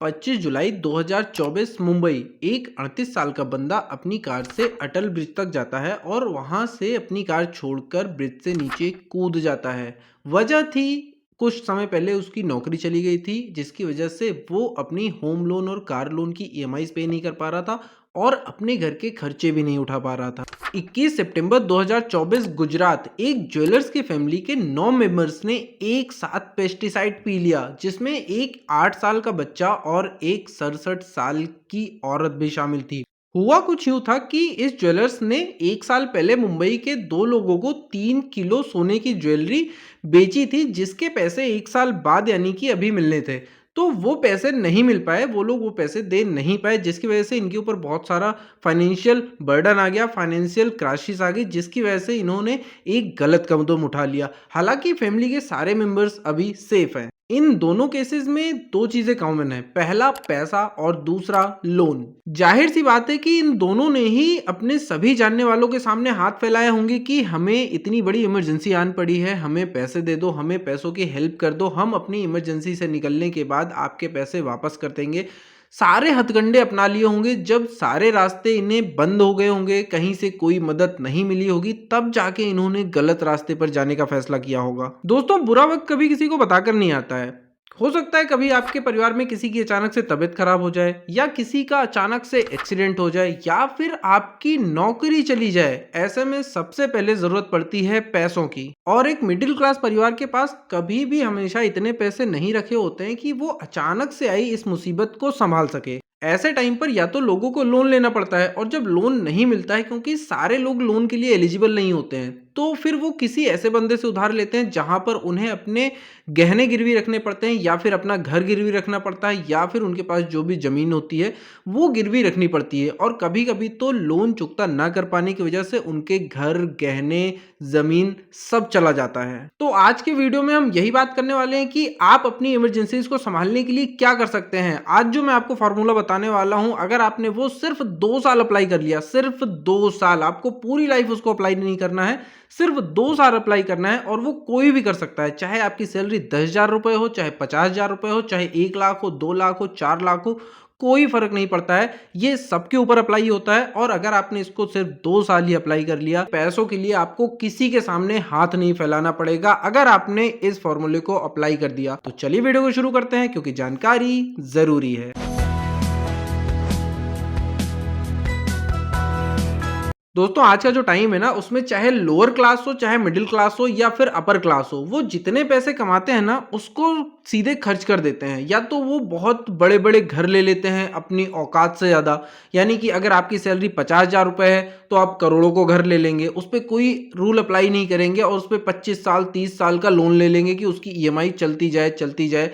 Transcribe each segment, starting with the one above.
25 जुलाई 2024 मुंबई। एक 38 साल का बंदा अपनी कार से अटल ब्रिज तक जाता है और वहां से अपनी कार छोड़कर ब्रिज से नीचे कूद जाता है। वजह थी, कुछ समय पहले उसकी नौकरी चली गई थी, जिसकी वजह से वो अपनी होम लोन और कार लोन की ईएमआई पे नहीं कर पा रहा था और अपने घर के खर्चे भी नहीं उठा पा रहा था। 21 सितंबर 2024 गुजरात, एक ज्वेलर्स की फैमिली के 9 मेंबर्स ने एक साथ पेस्टिसाइड पी लिया, जिसमें एक 8 साल का बच्चा और एक 67 साल की औरत भी शामिल थी। हुआ कुछ यूं था कि इस ज्वेलर्स ने एक साल पहले मुंबई के दो लोगों को 3 किलो सोने की ज्वेलरी बेची थी, जिसके पैसे एक साल बाद यानी कि अभी मिलने थे। तो वो पैसे नहीं मिल पाए, वो लोग वो पैसे दे नहीं पाए, जिसकी वजह से इनके ऊपर बहुत सारा फाइनेंशियल बर्डन आ गया, फाइनेंशियल क्राइसिस आ गई, जिसकी वजह से इन्होंने एक गलत कदम उठा लिया। हालांकि फैमिली के सारे मेंबर्स अभी सेफ हैं। इन दोनों केसेस में दो चीजें कॉमन है, पहला पैसा और दूसरा लोन। जाहिर सी बात है कि इन दोनों ने ही अपने सभी जानने वालों के सामने हाथ फैलाए होंगे कि हमें इतनी बड़ी इमरजेंसी आन पड़ी है, हमें पैसे दे दो, हमें पैसों की हेल्प कर दो, हम अपनी इमरजेंसी से निकलने के बाद आपके पैसे वापस कर देंगे। सारे हथकंडे अपना लिए होंगे। जब सारे रास्ते इन्हें बंद हो गए होंगे, कहीं से कोई मदद नहीं मिली होगी, तब जाके इन्होंने गलत रास्ते पर जाने का फैसला किया होगा। दोस्तों, बुरा वक्त कभी किसी को बताकर नहीं आता है। हो सकता है कभी आपके परिवार में किसी की अचानक से तबीयत खराब हो जाए, या किसी का अचानक से एक्सीडेंट हो जाए, या फिर आपकी नौकरी चली जाए। ऐसे में सबसे पहले जरूरत पड़ती है पैसों की, और एक मिडिल क्लास परिवार के पास कभी भी हमेशा इतने पैसे नहीं रखे होते हैं कि वो अचानक से आई इस मुसीबत को संभाल सके। ऐसे टाइम पर या तो लोगों को लोन लेना पड़ता है, और जब लोन नहीं मिलता है, क्योंकि सारे लोग लोन के लिए एलिजिबल नहीं होते हैं, तो फिर वो किसी ऐसे बंदे से उधार लेते हैं जहां पर उन्हें अपने गहने गिरवी रखने पड़ते हैं, या फिर अपना घर गिरवी रखना पड़ता है, या फिर उनके पास जो भी जमीन होती है वो गिरवी रखनी पड़ती है। और कभी कभी तो लोन चुकता ना कर पाने की वजह से उनके घर, गहने, जमीन सब चला जाता है। तो आज के वीडियो में हम यही बात करने वाले हैं कि आप अपनी इमरजेंसीज को संभालने के लिए क्या कर सकते हैं। आज जो मैं आपको फॉर्मूला बताने वाला हूं, अगर आपने वो सिर्फ 2 साल अप्लाई कर लिया, सिर्फ 2 साल, आपको पूरी लाइफ उसको अप्लाई नहीं करना है, सिर्फ 2 साल अप्लाई करना है, और वो कोई भी कर सकता है। चाहे आपकी सैलरी 10,000 रुपए हो, चाहे 50,000 रुपए हो, चाहे 1 लाख हो, 2 लाख हो, 4 लाख हो, कोई फर्क नहीं पड़ता है। ये सबके ऊपर अप्लाई होता है। और अगर आपने इसको सिर्फ 2 साल ही अप्लाई कर लिया, पैसों के लिए आपको किसी के सामने हाथ नहीं फैलाना पड़ेगा अगर आपने इस फॉर्मूले को अप्लाई कर दिया। तो चलिए वीडियो को शुरू करते हैं, क्योंकि जानकारी जरूरी है। दोस्तों, आज का जो टाइम है ना, उसमें चाहे लोअर क्लास हो, चाहे मिडिल क्लास हो, या फिर अपर क्लास हो, वो जितने पैसे कमाते हैं ना, उसको सीधे खर्च कर देते हैं। या तो वो बहुत बड़े बड़े घर ले लेते हैं अपनी औकात से ज़्यादा, यानी कि अगर आपकी सैलरी 50,000 रुपये है तो आप करोड़ों को घर ले लेंगे, उस पर कोई रूल अप्लाई नहीं करेंगे, और उस पर 25 साल 30 साल का लोन ले लेंगे कि उसकी ईएमआई चलती जाए चलती जाए।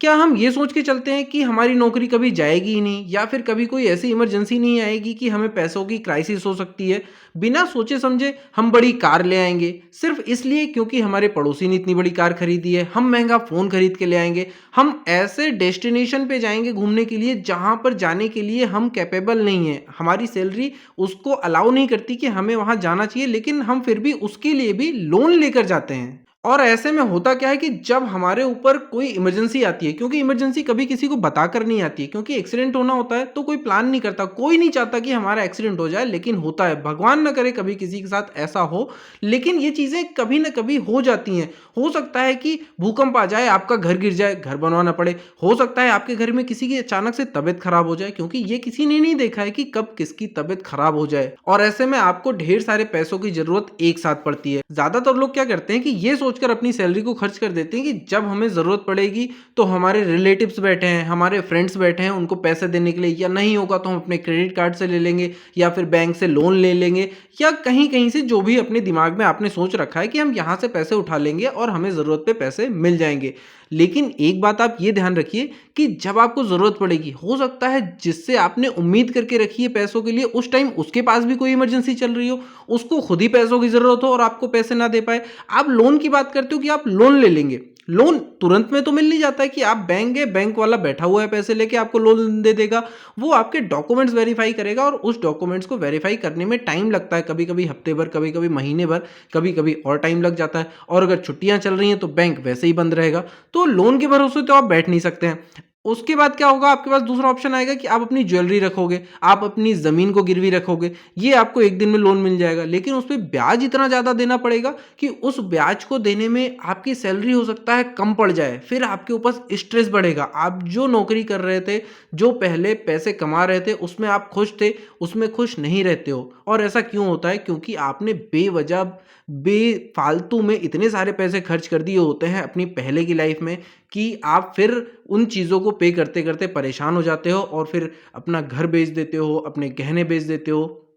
क्या हम ये सोच के चलते हैं कि हमारी नौकरी कभी जाएगी ही नहीं, या फिर कभी कोई ऐसी इमरजेंसी नहीं आएगी कि हमें पैसों की क्राइसिस हो सकती है? बिना सोचे समझे हम बड़ी कार ले आएंगे, सिर्फ इसलिए क्योंकि हमारे पड़ोसी ने इतनी बड़ी कार खरीदी है। हम महंगा फोन खरीद के ले आएंगे। हम ऐसे डेस्टिनेशन पे जाएंगे घूमने के लिए जहां पर जाने के लिए हम कैपेबल नहीं है, हमारी सैलरी उसको अलाउ नहीं करती कि हमें वहां जाना चाहिए, लेकिन हम फिर भी उसके लिए भी लोन लेकर जाते हैं। और ऐसे में होता क्या है कि जब हमारे ऊपर कोई इमरजेंसी आती है, क्योंकि इमरजेंसी कभी किसी को बताकर नहीं आती है, क्योंकि एक्सीडेंट होना होता है तो कोई प्लान नहीं करता, कोई नहीं चाहता कि हमारा एक्सीडेंट हो जाए, लेकिन होता है। भगवान ना करे कभी किसी के साथ ऐसा हो, लेकिन ये चीजें कभी ना कभी हो जाती हैं। हो सकता है कि भूकंप आ जाए, आपका घर गिर जाए, घर बनवाना पड़े। हो सकता है आपके घर में किसी की अचानक से तबियत खराब हो जाए, क्योंकि ये किसी ने नहीं देखा है कि कब किसकी तबियत खराब हो जाए, और ऐसे में आपको ढेर सारे पैसों की जरूरत एक साथ पड़ती है। ज्यादातर लोग क्या करते हैं कि ये सोचकर अपनी सैलरी को खर्च कर देते हैं कि जब हमें जरूरत पड़ेगी तो हमारे रिलेटिव्स बैठे हैं, हमारे फ्रेंड्स बैठे हैं उनको पैसे देने के लिए, या नहीं होगा तो हम अपने क्रेडिट कार्ड से ले लेंगे, या फिर बैंक से लोन ले लेंगे, या कहीं कहीं से जो भी अपने दिमाग में आपने सोच रखा है कि हम यहां से पैसे उठा लेंगे और हमें जरूरत पे पैसे मिल जाएंगे। लेकिन एक बात आप ये ध्यान रखिए कि जब आपको जरूरत पड़ेगी, हो सकता है जिससे आपने उम्मीद करके रखी है पैसों के लिए, उस टाइम उसके पास भी कोई इमरजेंसी चल रही हो, उसको खुद ही पैसों की जरूरत हो और आपको पैसे ना दे पाए। आप लोन की बात करते हो कि आप लोन ले लेंगे। लोन तुरंत में तो मिल नहीं जाता है कि आप बैंक गए, बैंक वाला बैठा हुआ है पैसे लेके आपको लोन दे देगा। वो आपके डॉक्यूमेंट्स वेरीफाई करेगा, और उस डॉक्यूमेंट्स को वेरीफाई करने में टाइम लगता है, कभी कभी हफ्ते भर, कभी कभी महीने भर, कभी कभी और टाइम लग जाता है। और अगर छुट्टियां चल रही हैं तो बैंक वैसे ही बंद रहेगा। तो लोन के भरोसे तो आप बैठ नहीं सकते हैं। उसके बाद क्या होगा, आपके पास दूसरा ऑप्शन आएगा कि आप अपनी ज्वेलरी रखोगे, आप अपनी ज़मीन को गिरवी रखोगे, ये आपको 1 दिन में लोन मिल जाएगा। लेकिन उसपे ब्याज इतना ज़्यादा देना पड़ेगा कि उस ब्याज को देने में आपकी सैलरी हो सकता है कम पड़ जाए, फिर आपके ऊपर स्ट्रेस बढ़ेगा। आप जो नौकरी कर रहे थे, जो पहले पैसे कमा रहे थे, उसमें आप खुश थे, उसमें खुश नहीं रहते हो। और ऐसा क्यों होता है? क्योंकि आपने बेवजह, बेफ़ालतू में इतने सारे पैसे खर्च कर दिए होते हैं अपनी पहले की लाइफ़ में कि आप फिर उन चीज़ों को पे करते-करते परेशान हो जाते हो और फिर अपना घर बेच देते हो, अपने गहने बेच देते हो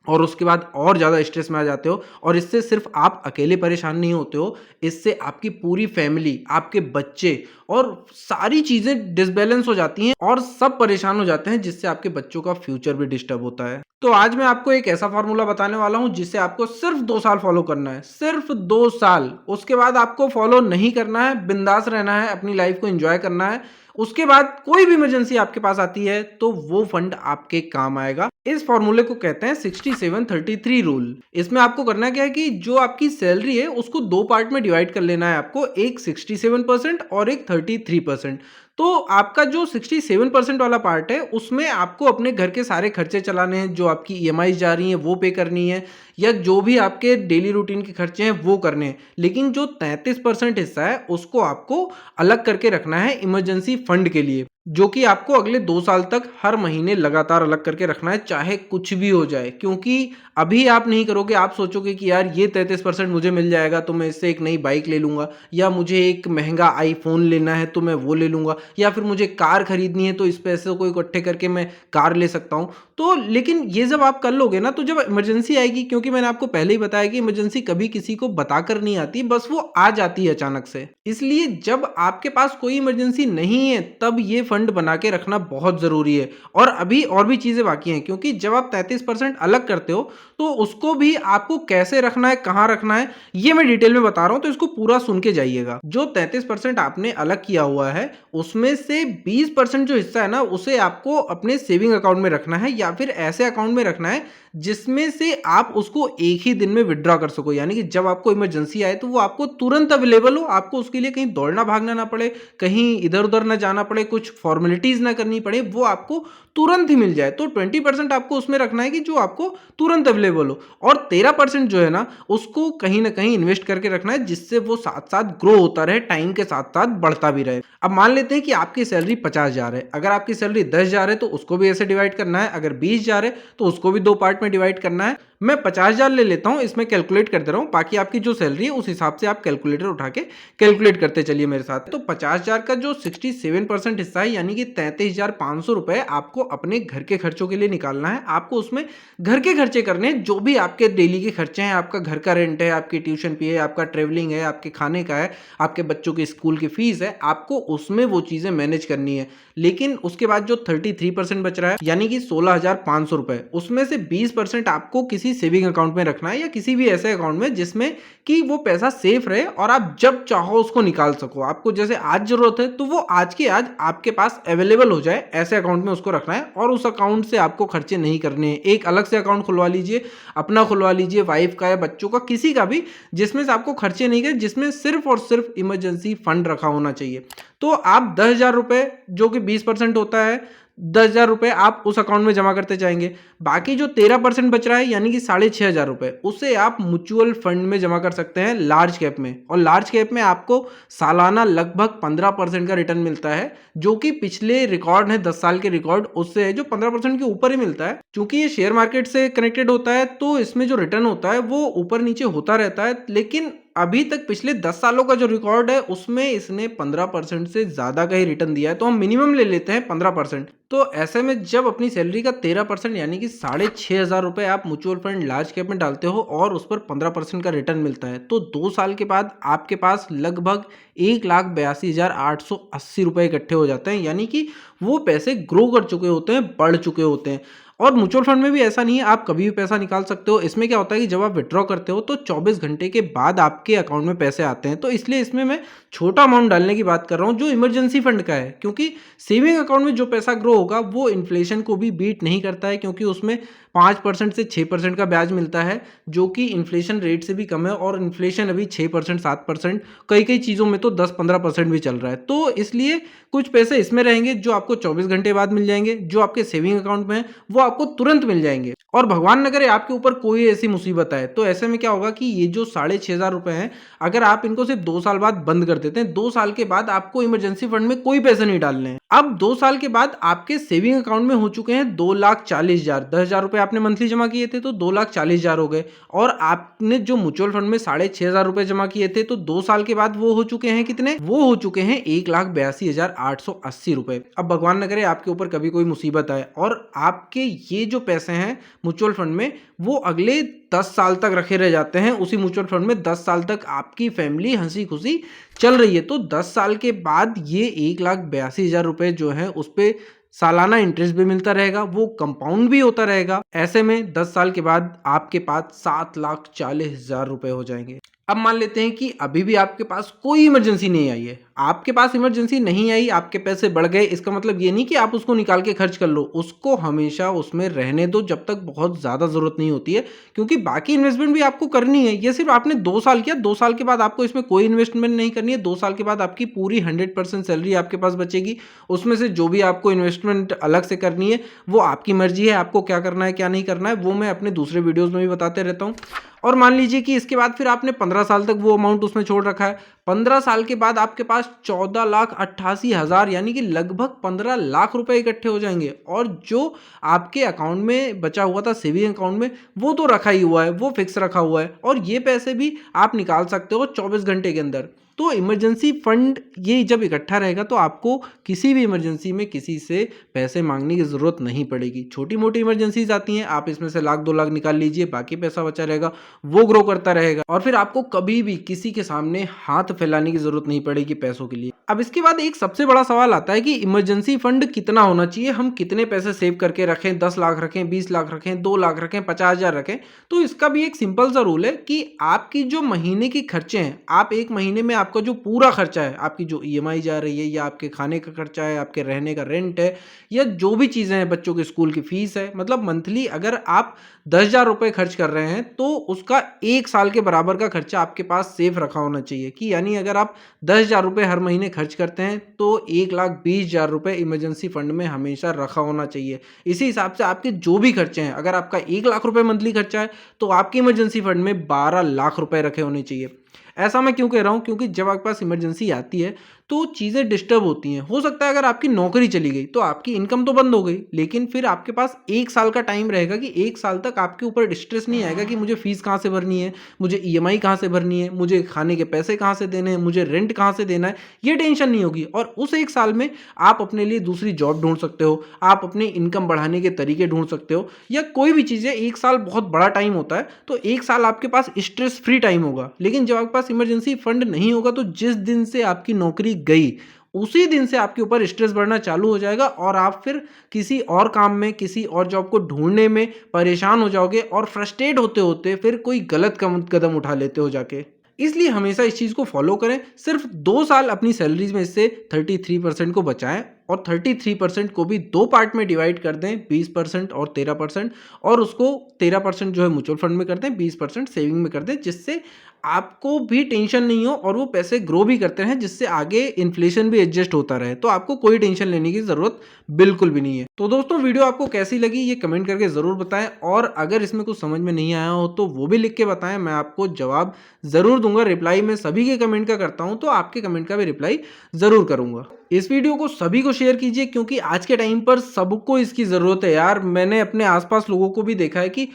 और उसके बाद और ज़्यादा स्ट्रेस में आ जाते हो। और इससे सिर्फ आप अकेले परेशान नहीं होते हो, इससे आपकी पूरी फैमिली, आपके बच्चे और सारी चीज़ें डिसबैलेंस हो जाती हैं और सब परेशान हो जाते हैं, जिससे आपके बच्चों का फ्यूचर भी डिस्टर्ब होता है। तो आज मैं आपको एक ऐसा फ़ॉर्मूला बताने वाला हूँ जिसे आपको सिर्फ 2 साल फ़ॉलो करना है, सिर्फ 2 साल। उसके बाद आपको फ़ॉलो नहीं करना है, बिंदास रहना है, अपनी लाइफ़ को एन्जॉय करना है। उसके बाद कोई भी इमरजेंसी आपके पास आती है तो वो फंड आपके काम आएगा। इस फॉर्मूले को कहते हैं 67-33 रूल। इसमें आपको करना क्या है कि जो आपकी सैलरी है उसको 2 पार्ट में डिवाइड कर लेना है आपको, एक 67% और एक 33%। तो आपका जो 67% वाला पार्ट है उसमें आपको अपने घर के सारे खर्चे चलाने हैं, जो आपकी ईएमआई जा रही हैं वो पे करनी है, या जो भी आपके डेली रूटीन के खर्चे हैं वो करने हैं। लेकिन जो 33% हिस्सा है उसको आपको अलग करके रखना है इमरजेंसी फंड के लिए, जो कि आपको अगले 2 साल तक हर महीने लगातार अलग करके रखना है, चाहे कुछ भी हो जाए। क्योंकि अभी आप नहीं करोगे, आप सोचोगे कि यार ये 33% मुझे मिल जाएगा तो मैं इससे एक नई बाइक ले लूँगा, या मुझे एक महँगा आईफ़ोन लेना है तो मैं वो ले लूँगा, या फिर मुझे कार खरीदनी है तो इस पैसों को इकट्ठे करके मैं कार ले सकता हूँ। तो लेकिन ये जब आप कर लोगे ना, तो जब इमरजेंसी आएगी, क्योंकि मैंने आपको पहले ही बताया कि इमरजेंसी कभी किसी को बताकर नहीं आती, बस वो आ जाती है अचानक से। इसलिए जब आपके पास कोई इमरजेंसी नहीं है तब ये फंड बना के रखना बहुत ज़रूरी है। और अभी और भी चीज़ें बाकी हैं, क्योंकि जब आप 33% अलग करते हो तो उसको भी आपको कैसे रखना है, कहाँ रखना है, ये मैं डिटेल में बता रहा हूँ, तो इसको पूरा सुन के जाइएगा। जो 33% आपने अलग किया हुआ है उसमें से 20% जो हिस्सा है ना, उसे आपको अपने सेविंग अकाउंट में रखना है, या फिर ऐसे अकाउंट में रखना है जिसमें से आप उसको एक ही दिन में विड्रॉ कर सको। यानी कि जब आपको इमरजेंसी आए तो वो आपको तुरंत अवेलेबल हो, आपको उसके लिए कहीं दौड़ना भागना ना पड़े, कहीं इधर उधर ना जाना पड़े, कुछ फॉर्मेलिटीज ना करनी पड़े, वो आपको तुरंत ही मिल जाए। तो 20% आपको उसमें रखना है कि जो आपको तुरंत अवेलेबल हो, और 13% जो है ना उसको कहीं ना कहीं इन्वेस्ट करके रखना है, जिससे वो साथ साथ ग्रो होता रहे, टाइम के साथ साथ बढ़ता भी रहे। अब मान लेते हैं कि आपकी सैलरी 50,000 है, अगर आपकी सैलरी 10,000 है तो उसको भी ऐसे डिवाइड करना है, अगर 20,000 है तो उसको भी 2 पार्ट में डिवाइड करना है। मैं 50,000 ले लेता हूं, इसमें कैलकुलेट कर दे रहा हूं, बाकी आपकी जो सैलरी है उस हिसाब से आप कैलकुलेटर उठा के कैलकुलेट करते चलिए मेरे साथ। तो 50,000 का जो 67% हिस्सा है, यानी कि 33,500 रुपए आपको अपने घर के खर्चों के लिए निकालना है। आपको उसमें घर के खर्चे करने हैं, जो भी आपके डेली के खर्चे हैं, आपका घर का रेंट है, आपकी ट्यूशन फी है, आपका ट्रेवलिंग है, आपके खाने का है, आपके बच्चों की स्कूल की फीस है, आपको उसमें वो चीज़ें मैनेज करनी है। लेकिन उसके बाद जो 33% बच रहा है, यानी कि 16,500 रुपए, उसमें से 20% आपको किसी सेविंग अकाउंट में रखना है, या किसी भी ऐसे अकाउंट में जिसमें कि वो पैसा सेफ रहे और आप जब चाहो उसको निकाल सको। आपको जैसे आज जरूरत है तो वो आज के आज आपके पास अवेलेबल हो जाए, ऐसे अकाउंट में उसको रखना है। और उस अकाउंट से आपको खर्चे नहीं करने हैं। एक अलग से अकाउंट खुलवा लीजिए, अपना खुलवा लीजिए, वाइफ का या बच्चों का, किसी का भी, जिसमें से आपको खर्चे नहीं गए, जिसमें सिर्फ और सिर्फ इमरजेंसी फंड रखा होना चाहिए। तो आप 10,000 रुपए, जो कि 20% होता है, 10,000 रुपए आप उस अकाउंट में जमा करते जाएंगे। बाकी जो 13% बच रहा है, यानी कि 6,500 रुपए, उसे आप म्यूचुअल फंड में जमा कर सकते हैं, लार्ज कैप में। और लार्ज कैप में आपको सालाना लगभग 15% का रिटर्न मिलता है, जो कि पिछले रिकॉर्ड है 10 साल के रिकॉर्ड उससे है, जो 15% के ऊपर ही मिलता है। क्योंकि ये शेयर मार्केट से कनेक्टेड होता है तो इसमें जो रिटर्न होता है वो ऊपर नीचे होता रहता है। लेकिन अभी तक पिछले 10 सालों का जो रिकॉर्ड है उसमें इसने 15% से ज़्यादा का ही रिटर्न दिया है, तो हम मिनिमम ले लेते हैं 15%। तो ऐसे में जब अपनी सैलरी का 13%, यानी कि 6,500 रुपए आप म्यूचुअल फंड लार्ज कैप में डालते हो और उस पर 15% का रिटर्न मिलता है, तो 2 साल के बाद आपके पास लगभग 1,82,880 रुपए इकट्ठे हो जाते हैं। यानी कि वो पैसे ग्रो कर चुके होते हैं, बढ़ चुके होते हैं। और म्यूचुअल फंड में भी ऐसा नहीं है आप कभी भी पैसा निकाल सकते हो। इसमें क्या होता है कि जब आप विड्रॉ करते हो तो 24 घंटे के बाद आपके अकाउंट में पैसे आते हैं। तो इसलिए इसमें मैं छोटा अमाउंट डालने की बात कर रहा हूँ जो इमरजेंसी फंड का है, क्योंकि सेविंग अकाउंट में जो पैसा ग्रो होगा वो इन्फ्लेशन को भी बीट नहीं करता है, क्योंकि उसमें 5% से 6% का ब्याज मिलता है जो कि इन्फ्लेशन रेट से भी कम है। और इन्फ्लेशन अभी 6% 7%, कई कई चीज़ों में तो 10-15% भी चल रहा है। तो इसलिए कुछ पैसे इसमें रहेंगे जो आपको 24 घंटे बाद मिल जाएंगे, जो आपके सेविंग अकाउंट में है वो आपको तुरंत मिल जाएंगे। और भगवान न करे आपके ऊपर कोई ऐसी मुसीबत आए तो ऐसे में क्या होगा कि ये जो 6,500 रुपए हैं, अगर आप इनको सिर्फ 2 साल बाद बंद कर देते हैं, 2 साल के बाद आपको इमरजेंसी फंड में कोई पैसे नहीं डालने हैं। अब 2 साल के बाद आपके सेविंग अकाउंट में हो चुके हैं 2,40,000। 10,000 रुपए आपने मंथली जमा किए थे तो 2,40,000 हो गए। और आपने जो म्यूचुअल फंड में 6,500 रुपए जमा किए थे तो 2 साल के बाद वो हो चुके हैं कितने? वो हो चुके हैं 1,82,880 रुपए। अब भगवान न करे आपके ऊपर कभी कोई मुसीबत आए और आपके ये जो पैसे हैं म्यूचुअल फंड में वो अगले 10 साल तक रखे रह जाते हैं। उसी म्यूचुअल फंड में 10 साल तक आपकी फैमिली हंसी खुशी चल रही है। तो 10 साल के बाद ये 1,82,000 रुपए जो है उस पे सालाना इंटरेस्ट भी मिलता रहेगा, वो कंपाउंड भी होता रहेगा। ऐसे में 10 साल के बाद आपके पास 7,40,000 रुपए हो जाएंगे। अब मान लेते हैं कि अभी भी आपके पास कोई इमरजेंसी नहीं आई है, आपके पास इमरजेंसी नहीं आई, आपके पैसे बढ़ गए। इसका मतलब ये नहीं कि आप उसको निकाल के खर्च कर लो, उसको हमेशा उसमें रहने दो जब तक बहुत ज़्यादा ज़रूरत नहीं होती है, क्योंकि बाकी इन्वेस्टमेंट भी आपको करनी है। ये सिर्फ आपने 2 साल किया, 2 साल के बाद आपको इसमें कोई इन्वेस्टमेंट नहीं करनी है। 2 साल के बाद आपकी पूरी 100% सैलरी आपके पास बचेगी। उसमें से जो भी आपको इन्वेस्टमेंट अलग से करनी है वो आपकी मर्जी है, आपको क्या करना है क्या नहीं करना है वो मैं अपने दूसरे वीडियोज़ में भी बताते रहता हूँ। और मान लीजिए कि इसके बाद फिर आपने 15 साल तक वो अमाउंट उसमें छोड़ रखा है। 15 साल के बाद आपके पास 14,88,000 यानी कि लगभग 15 लाख रुपए इकट्ठे हो जाएंगे। और जो आपके अकाउंट में बचा हुआ था सेविंग अकाउंट में वो तो रखा ही हुआ है, वो फिक्स रखा हुआ है, और ये पैसे भी आप निकाल सकते हो 24 घंटे के अंदर। तो इमरजेंसी फंड ये जब इकट्ठा रहेगा तो आपको किसी भी इमरजेंसी में किसी से पैसे मांगने की ज़रूरत नहीं पड़ेगी। छोटी मोटी इमरजेंसीज आती हैं, आप इसमें से लाख 2 लाख निकाल लीजिए, बाकी पैसा बचा रहेगा, वो ग्रो करता रहेगा और फिर आपको कभी भी किसी के सामने हाथ फैलाने की ज़रूरत नहीं पड़ेगी पैसों के लिए। अब इसके बाद एक सबसे बड़ा सवाल आता है कि इमरजेंसी फंड कितना होना चाहिए, हम कितने पैसे सेव करके रखें, 10 लाख रखें, 20 लाख रखें, 2 लाख रखें, 50,000 रखें। तो इसका भी एक सिंपल सा रूल है कि आपकी जो महीने की खर्चे हैं, आप एक महीने में आपका जो पूरा खर्चा है, आपकी जो ईएमआई जा रही है या आपके खाने का खर्चा है, आपके रहने का रेंट है, या जो भी चीज़ें हैं, बच्चों के स्कूल की फीस है, मतलब मंथली अगर आप 10,000 रुपये खर्च कर रहे हैं तो उसका 1 साल के बराबर का खर्चा आपके पास सेफ रखा होना चाहिए। कि यानी अगर आप 10,000 रुपये हर महीने खर्च करते हैं तो 1,20,000 रुपये इमरजेंसी फंड में हमेशा रखा होना चाहिए। इसी हिसाब से आपके जो भी खर्चे हैं, अगर आपका 1 लाख रुपये मंथली खर्चा है तो आपके इमरजेंसी फंड में 12 लाख रुपए रखे होने चाहिए। ऐसा मैं क्यों कह रहा हूँ, क्योंकि जब आपके पास इमरजेंसी आती है तो चीज़ें डिस्टर्ब होती हैं। हो सकता है अगर आपकी नौकरी चली गई तो आपकी इनकम तो बंद हो गई, लेकिन फिर आपके पास 1 साल का टाइम रहेगा कि 1 साल तक आपके ऊपर स्ट्रेस नहीं आएगा कि मुझे फीस कहाँ से भरनी है, मुझे ईएमआई कहाँ से भरनी है, मुझे खाने के पैसे कहाँ से देने हैं, मुझे रेंट कहाँ से देना है, ये टेंशन नहीं होगी। और उस 1 साल में आप अपने लिए दूसरी जॉब ढूंढ सकते हो, आप अपनी इनकम बढ़ाने के तरीके ढूंढ सकते हो, या कोई भी चीज़ें। 1 साल बहुत बड़ा टाइम होता है, तो 1 साल आपके पास स्ट्रेस फ्री टाइम होगा। लेकिन जब आपके पास इमरजेंसी फंड नहीं होगा तो जिस दिन से आपकी नौकरी गई उसी दिन से आपके ऊपर स्ट्रेस बढ़ना चालू हो जाएगा और आप फिर किसी और काम में, किसी और जॉब को ढूंढने में परेशान हो जाओगे और फ्रस्ट्रेट होते होते फिर कोई गलत कदम उठा लेते हो जाके। इसलिए हमेशा इस चीज़ को फॉलो करें। सिर्फ 2 साल अपनी सैलरीज में से 33% को बचाएं और 33% को भी 2 पार्ट में डिवाइड कर दें, 20% और 13%, और उसको 13% जो है म्यूचुअल फंड में कर दें, 20% सेविंग में कर दें, जिससे आपको भी टेंशन नहीं हो और वो पैसे ग्रो भी करते रहें, जिससे आगे इन्फ्लेशन भी एडजस्ट होता रहे। तो आपको कोई टेंशन लेने की ज़रूरत बिल्कुल भी नहीं है। तो दोस्तों वीडियो आपको कैसी लगी ये कमेंट करके ज़रूर बताएं, और अगर इसमें कुछ समझ में नहीं आया हो तो वो भी लिख के बताएं, मैं आपको जवाब ज़रूर दूंगा। रिप्लाई मैं सभी के कमेंट का करता हूं, तो आपके कमेंट का भी रिप्लाई ज़रूर करूंगा। इस वीडियो को सभी को शेयर कीजिए, क्योंकि आज के टाइम पर सबको इसकी ज़रूरत है यार। मैंने अपने आसपास लोगों को भी देखा है कि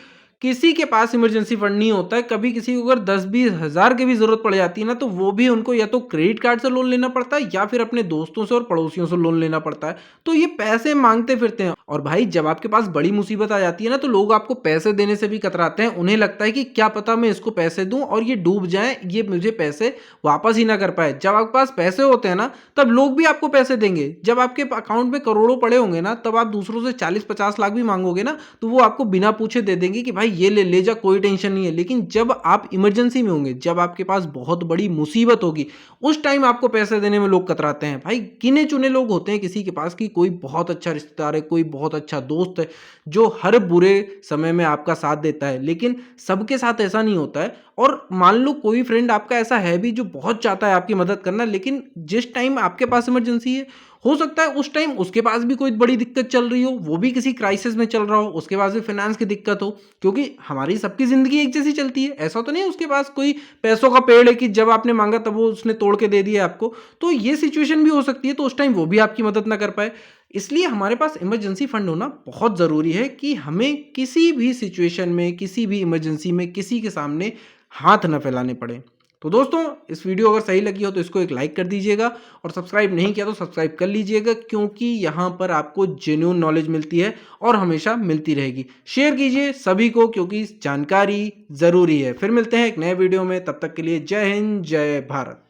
किसी के पास इमरजेंसी फंड नहीं होता है। कभी किसी को अगर 10-20 हज़ार की भी ज़रूरत पड़ जाती है ना, तो वो भी उनको या तो क्रेडिट कार्ड से लोन लेना पड़ता है या फिर अपने दोस्तों से और पड़ोसियों से लोन लेना पड़ता है। तो ये पैसे माँगते फिरते हैं और भाई जब आपके पास बड़ी मुसीबत आ जाती है ना, तो लोग आपको पैसे देने से भी कतराते हैं। उन्हें लगता है कि क्या पता मैं इसको पैसे दूँ और ये डूब जाए, ये मुझे पैसे वापस ही ना कर पाए। जब आपके पास पैसे होते हैं ना, तब लोग भी आपको पैसे देंगे। जब आपके अकाउंट में करोड़ों पड़े होंगे ना, तब आप दूसरों से 40-50 लाख भी माँगोगे ना, तो वो आपको बिना पूछे दे देंगे कि भाई ये ले जा, कोई टेंशन नहीं है। लेकिन जब आप इमरजेंसी में होंगे, जब आपके पास बहुत बड़ी मुसीबत होगी, उस टाइम आपको पैसे देने में लोग कतराते हैं। भाई गिने-चुने लोग होते हैं किसी के पास कि कोई बहुत अच्छा रिश्तेदार है, कोई बहुत अच्छा दोस्त है, जो हर बुरे समय में आपका साथ देता है। लेकिन सबके साथ ऐसा नहीं होता है और मान लो कोई फ्रेंड आपका ऐसा है भी जो बहुत चाहता है आपकी मदद करना, लेकिन जिस टाइम आपके पास इमरजेंसी है, हो सकता है उस टाइम उसके पास भी कोई बड़ी दिक्कत चल रही हो, वो भी किसी क्राइसिस में चल रहा हो, उसके पास भी फाइनेंस की दिक्कत हो, क्योंकि हमारी सबकी ज़िंदगी एक जैसी चलती है। ऐसा तो नहीं है उसके पास कोई पैसों का पेड़ है कि जब आपने माँगा तब वो उसने तोड़ के दे दिया आपको। तो ये सिचुएशन भी हो सकती है, तो उस टाइम वो भी आपकी मदद ना कर पाए। इसलिए हमारे पास इमरजेंसी फंड होना बहुत ज़रूरी है कि हमें किसी भी सिचुएशन में, किसी भी इमरजेंसी में किसी के सामने हाथ ना फैलाने पड़े। तो दोस्तों, इस वीडियो अगर सही लगी हो तो इसको एक लाइक कर दीजिएगा और सब्सक्राइब नहीं किया तो सब्सक्राइब कर लीजिएगा, क्योंकि यहाँ पर आपको जेन्युइन नॉलेज मिलती है और हमेशा मिलती रहेगी। शेयर कीजिए सभी को, क्योंकि जानकारी ज़रूरी है। फिर मिलते हैं एक नए वीडियो में, तब तक के लिए जय हिंद, जय भारत।